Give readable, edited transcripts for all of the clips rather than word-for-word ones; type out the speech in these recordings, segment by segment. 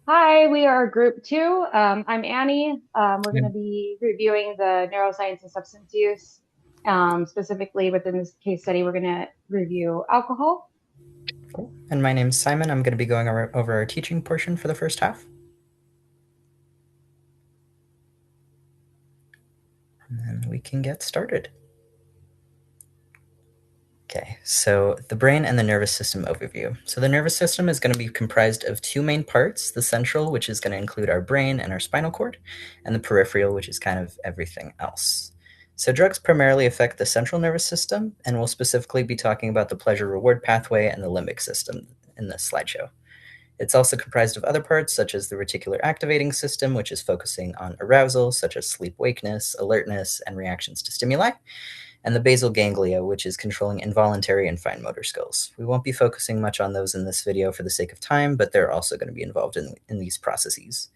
Hi, we are group two. I'm Annie. We're going to Mm, be reviewing the neuroscience of substance use. Specifically, within this case study, we're going to review alcohol. cool. And my name's Simon. I'm going to be going over our teaching portion for the first half, and then we can get started. Okay, so the brain and the nervous system overview. So the nervous system is going to be comprised of two main parts, the central, which is going to include our brain and our spinal cord, and the peripheral, which is kind of everything else. So drugs primarily affect the central nervous system, and we'll specifically be talking about the pleasure reward pathway and the limbic system in this slideshow. It's also comprised of other parts, such as the reticular activating system, which is focusing on arousal, such as sleep wakeness, alertness, and reactions to stimuli, and the basal ganglia, which is controlling involuntary and fine motor skills. We won't be focusing much on those in this video for the sake of time, but they're also going to be involved in these processes.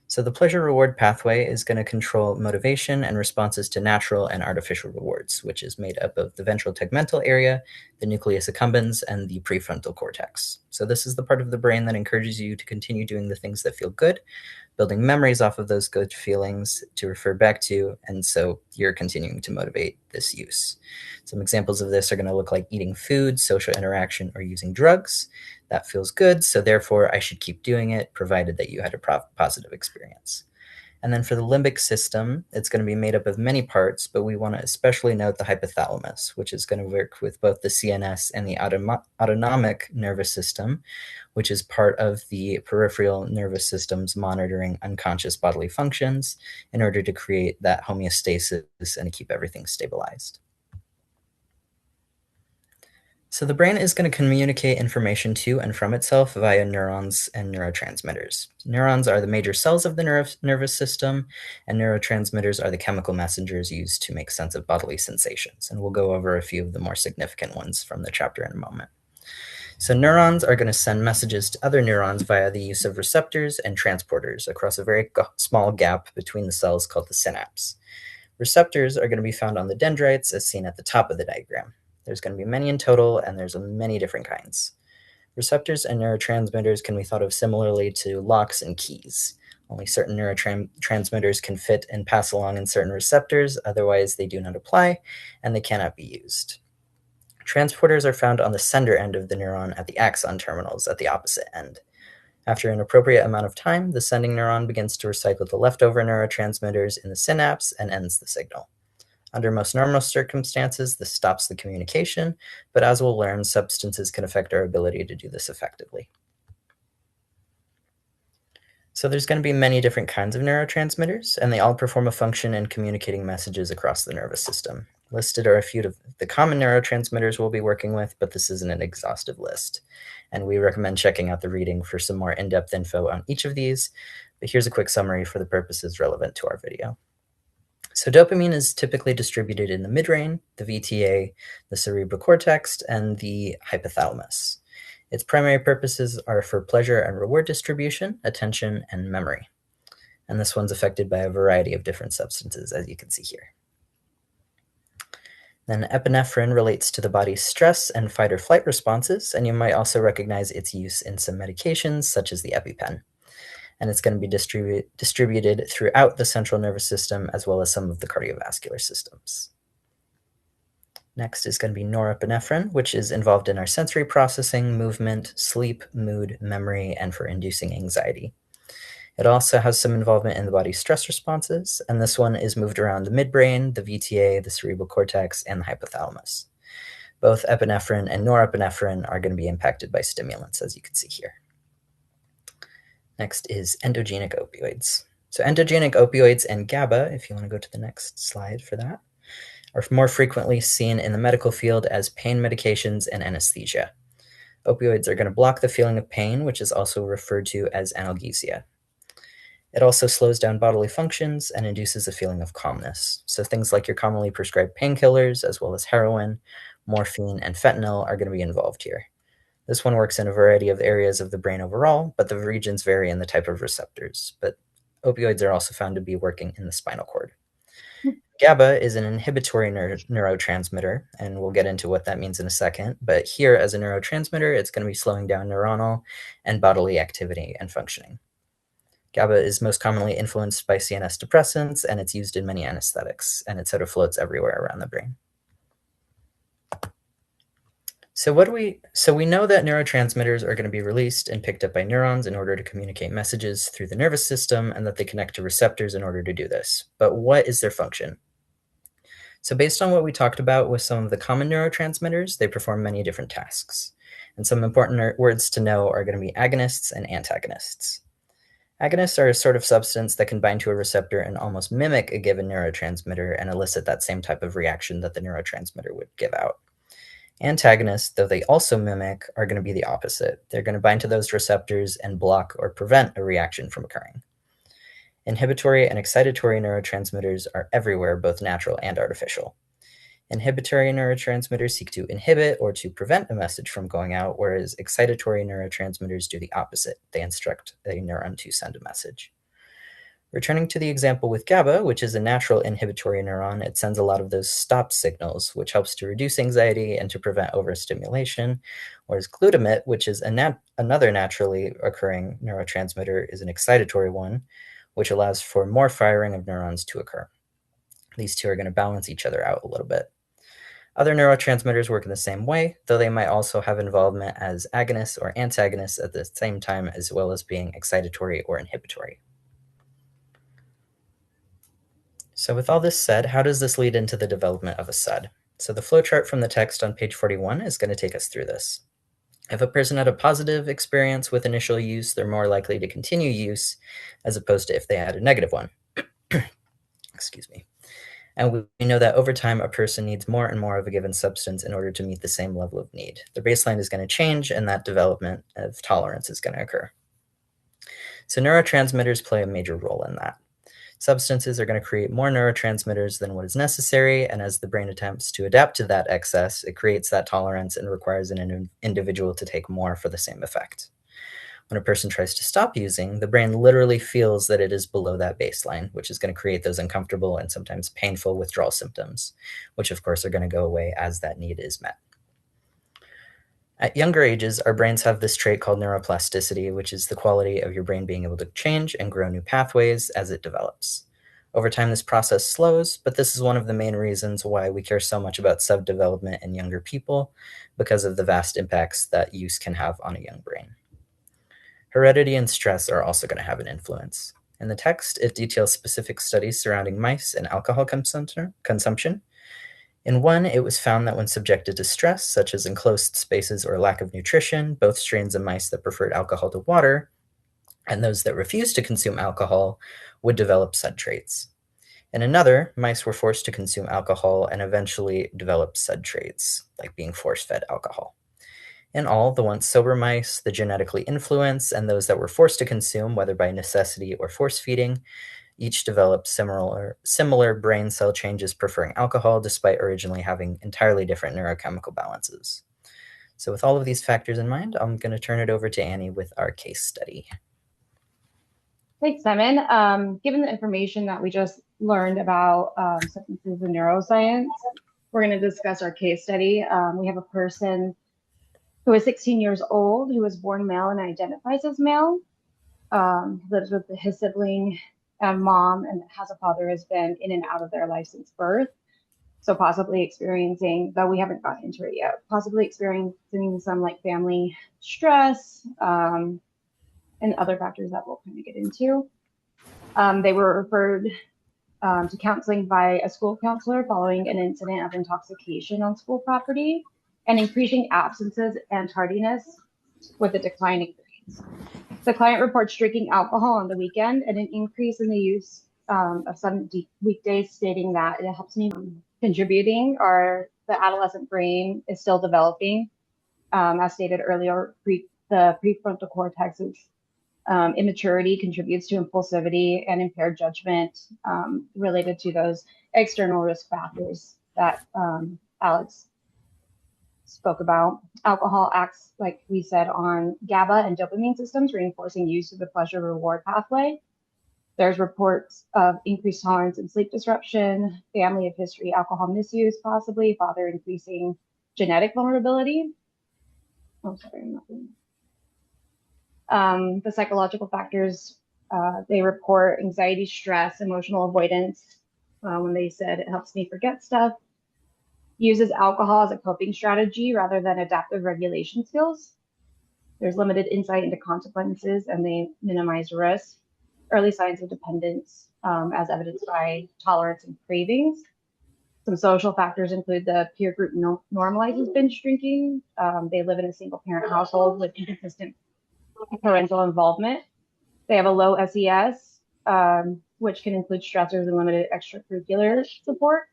So the pleasure reward pathway is going to control motivation and responses to natural and artificial rewards, which is made up of the ventral tegmental area, the nucleus accumbens, and the prefrontal cortex. So this is the part of the brain that encourages you to continue doing the things that feel good, building memories off of those good feelings to refer back to, and so you're continuing to motivate this use. Some examples of this are going to look like eating food, social interaction, or using drugs. That feels good, so therefore I should keep doing it, provided that you had a positive experience. And then for the limbic system, it's going to be made up of many parts, but we want to especially note the hypothalamus, which is going to work with both the CNS and the autonomic nervous system, which is part of the peripheral nervous system's monitoring unconscious bodily functions in order to create that homeostasis and keep everything stabilized. So the brain is going to communicate information to and from itself via neurons and neurotransmitters. Neurons are the major cells of the nervous system, and neurotransmitters are the chemical messengers used to make sense of bodily sensations. And we'll go over a few of the more significant ones from the chapter in a moment. So neurons are going to send messages to other neurons via the use of receptors and transporters across a very small gap between the cells called the synapse. Receptors are going to be found on the dendrites as seen at the top of the diagram. There's going to be many in total, and there's many different kinds. Receptors and neurotransmitters can be thought of similarly to locks and keys. Only certain neurotransmitters can fit and pass along in certain receptors, otherwise they do not apply, and they cannot be used. Transporters are found on the sender end of the neuron at the axon terminals at the opposite end. After an appropriate amount of time, the sending neuron begins to recycle the leftover neurotransmitters in the synapse and ends the signal. Under most normal circumstances, this stops the communication, but as we'll learn, substances can affect our ability to do this effectively. So there's going to be many different kinds of neurotransmitters, and they all perform a function in communicating messages across the nervous system. Listed are a few of the common neurotransmitters we'll be working with, but this isn't an exhaustive list. And we recommend checking out the reading for some more in-depth info on each of these, but here's a quick summary for the purposes relevant to our video. So dopamine is typically distributed in the midbrain, the VTA, the cerebral cortex, and the hypothalamus. Its primary purposes are for pleasure and reward distribution, attention, and memory. And this one's affected by a variety of different substances, as you can see here. Then epinephrine relates to the body's stress and fight or flight responses, and you might also recognize its use in some medications, such as the EpiPen. And it's going to be distributed throughout the central nervous system as well as some of the cardiovascular systems. Next is going to be norepinephrine, which is involved in our sensory processing, movement, sleep, mood, memory, and for inducing anxiety. It also has some involvement in the body's stress responses, and this one is moved around the midbrain, the VTA, the cerebral cortex, and the hypothalamus. Both epinephrine and norepinephrine are going to be impacted by stimulants, as you can see here. Next is endogenic opioids. So endogenic opioids and GABA, if you want to go to the next slide for that, are more frequently seen in the medical field as pain medications and anesthesia. Opioids are going to block the feeling of pain, which is also referred to as analgesia. It also slows down bodily functions and induces a feeling of calmness. So things like your commonly prescribed painkillers, as well as heroin, morphine, and fentanyl are going to be involved here. This one works in a variety of areas of the brain overall, but the regions vary in the type of receptors. But opioids are also found to be working in the spinal cord. GABA is an inhibitory neurotransmitter, and we'll get into what that means in a second. But here, as a neurotransmitter, it's going to be slowing down neuronal and bodily activity and functioning. GABA is most commonly influenced by CNS depressants, and it's used in many anesthetics, and it sort of floats everywhere around the brain. So we know that neurotransmitters are going to be released and picked up by neurons in order to communicate messages through the nervous system, and that they connect to receptors in order to do this. But what is their function? So based on what we talked about with some of the common neurotransmitters, they perform many different tasks. And some important words to know are going to be agonists and antagonists. Agonists are a sort of substance that can bind to a receptor and almost mimic a given neurotransmitter and elicit that same type of reaction that the neurotransmitter would give out. Antagonists, though they also mimic, are going to be the opposite. They're going to bind to those receptors and block or prevent a reaction from occurring. Inhibitory and excitatory neurotransmitters are everywhere, both natural and artificial. Inhibitory neurotransmitters seek to inhibit or to prevent a message from going out, whereas excitatory neurotransmitters do the opposite. They instruct a neuron to send a message. Returning to the example with GABA, which is a natural inhibitory neuron, it sends a lot of those stop signals, which helps to reduce anxiety and to prevent overstimulation, whereas glutamate, which is another naturally occurring neurotransmitter, is an excitatory one, which allows for more firing of neurons to occur. These two are going to balance each other out a little bit. Other neurotransmitters work in the same way, though they might also have involvement as agonists or antagonists at the same time, as well as being excitatory or inhibitory. So with all this said, how does this lead into the development of a SUD? So the flowchart from the text on page 41 is going to take us through this. If a person had a positive experience with initial use, they're more likely to continue use, as opposed to if they had a negative one. Excuse me. And we know that over time, a person needs more and more of a given substance in order to meet the same level of need. Their baseline is going to change, and that development of tolerance is going to occur. So neurotransmitters play a major role in that. Substances are going to create more neurotransmitters than what is necessary, and as the brain attempts to adapt to that excess, it creates that tolerance and requires an individual to take more for the same effect. When a person tries to stop using, the brain literally feels that it is below that baseline, which is going to create those uncomfortable and sometimes painful withdrawal symptoms, which of course are going to go away as that need is met. At younger ages, our brains have this trait called neuroplasticity, which is the quality of your brain being able to change and grow new pathways as it develops. Over time, this process slows, but this is one of the main reasons why we care so much about subdevelopment in younger people, because of the vast impacts that use can have on a young brain. Heredity and stress are also going to have an influence. In the text, it details specific studies surrounding mice and alcohol consumption. In one, it was found that when subjected to stress, such as enclosed spaces or lack of nutrition, both strains of mice that preferred alcohol to water and those that refused to consume alcohol would develop SUD traits. In another, mice were forced to consume alcohol and eventually developed SUD traits, like being force-fed alcohol. In all, the once sober mice, the genetically influenced, and those that were forced to consume, whether by necessity or force feeding, each developed similar brain cell changes preferring alcohol, despite originally having entirely different neurochemical balances. So with all of these factors in mind, I'm going to turn it over to Annie with our case study. Thanks, Simon. Given the information that we just learned about substances in neuroscience, we're going to discuss our case study. We have a person who is 16 years old, who was born male and identifies as male, lives with his sibling and mom, and has a father who has been in and out of their life since birth. So possibly experiencing, though we haven't gotten into it yet, possibly experiencing some like family stress and other factors that we'll kind of get into. They were referred to counseling by a school counselor following an incident of intoxication on school property and increasing absences and tardiness with a declining grades. The client reports drinking alcohol on the weekend and an increase in the use of some weekdays, stating that it helps me contributing, or the adolescent brain is still developing. As stated earlier, the prefrontal cortex's immaturity contributes to impulsivity and impaired judgment related to those external risk factors that Alex spoke about. Alcohol acts, like we said, on GABA and dopamine systems, reinforcing use of the pleasure reward pathway. There's reports of increased tolerance and sleep disruption, family of history, alcohol misuse, possibly, father increasing genetic vulnerability. Oh, sorry, I'm not doing that. The psychological factors They report anxiety, stress, emotional avoidance. When they said it helps me forget stuff. Uses alcohol as a coping strategy rather than adaptive regulation skills. There's limited insight into consequences and they minimize risk. Early signs of dependence, as evidenced by tolerance and cravings. Some social factors include the peer group normalizes binge drinking. They live in a single parent household with inconsistent parental involvement. They have a low SES, which can include stressors and limited extracurricular support.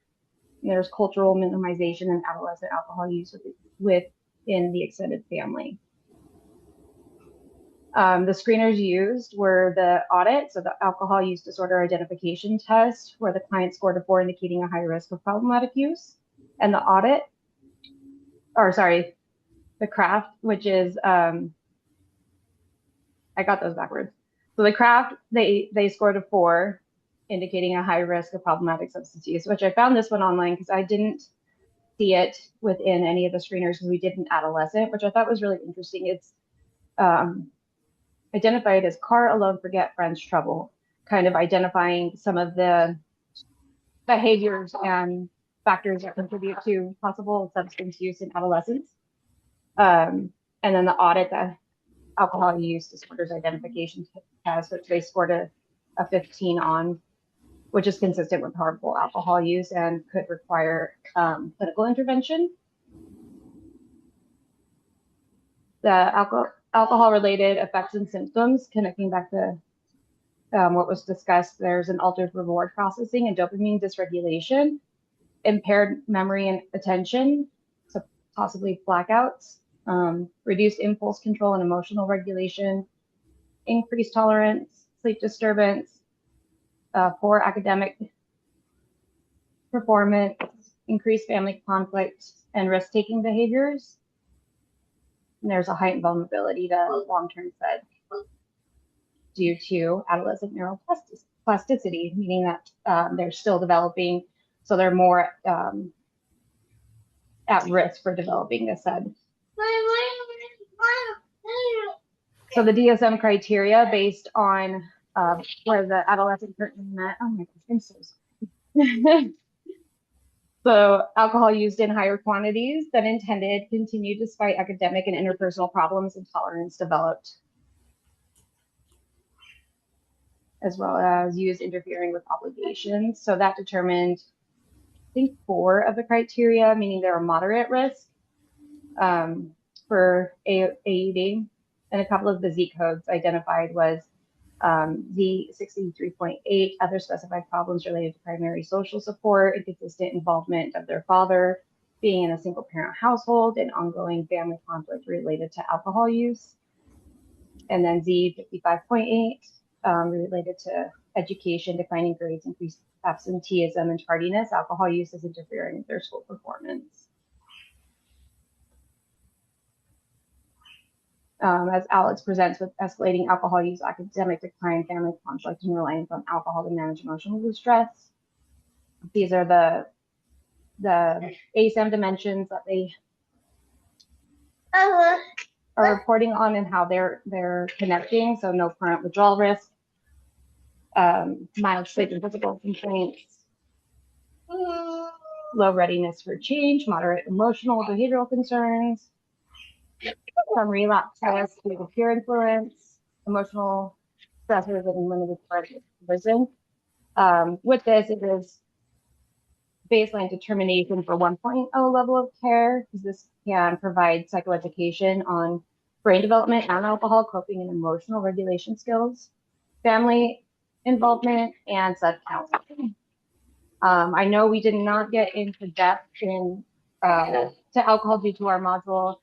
And there's cultural minimization and adolescent alcohol use within the extended family. The screeners used were the audit, so the alcohol use disorder identification test, where the client scored a 4 indicating a high risk of problematic use, and the audit, or sorry, the craft, which is, I got those backwards. So the craft, they scored a 4, indicating a high risk of problematic substance use, which I found this one online because I didn't see it within any of the screeners because we did an adolescent, which I thought was really interesting. It's identified as car alone, forget friends, trouble, kind of identifying some of the behaviors and factors that contribute to possible substance use in adolescence. And then the audit, the alcohol use disorders identification test, which they scored a 15 on, which is consistent with harmful alcohol use and could require clinical intervention. The alcohol-related effects and symptoms, connecting back to what was discussed, there's an altered reward processing and dopamine dysregulation, impaired memory and attention, so possibly blackouts, reduced impulse control and emotional regulation, increased tolerance, sleep disturbance, poor academic performance, increased family conflict, and risk-taking behaviors. And there's a heightened vulnerability to long-term SED due to adolescent neuroplasticity, meaning that they're still developing, so they're more at risk for developing a SED. So the DSM criteria based on where the adolescent currently met. Oh my gosh, I'm so sorry. So alcohol used in higher quantities than intended continued despite academic and interpersonal problems and tolerance developed, as well as use interfering with obligations. So that determined, I think, 4 of the criteria, meaning they're a moderate risk for AUD. And a couple of the Z codes identified was Z63.8, other specified problems related to primary social support, inconsistent involvement of their father, being in a single parent household, and ongoing family conflict related to alcohol use. And then Z55.8, related to education, declining grades, increased absenteeism and tardiness. Alcohol use is interfering with their school performance. As Alex presents with escalating alcohol use, academic decline, family conflict, and reliance on alcohol to manage emotional distress. These are the ASAM dimensions that they are reporting on and how they're connecting. So no current withdrawal risk, mild sleep and physical complaints, low readiness for change, moderate emotional behavioral concerns, some relapses due to peer influence, emotional stressors, and limited supervision. With this, it is baseline determination for 1.0 level of care, because this can provide psychoeducation on brain development and alcohol, coping and emotional regulation skills, family involvement, and self-counseling. I know we did not get into depth to alcohol due to our module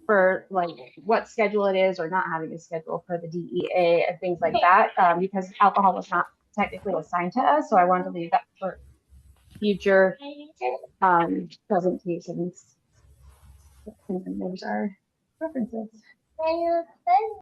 for like what schedule it is or not having a schedule for the DEA and things like that, because alcohol was not technically assigned to us. So I wanted to leave that for future presentations. And then there's our references.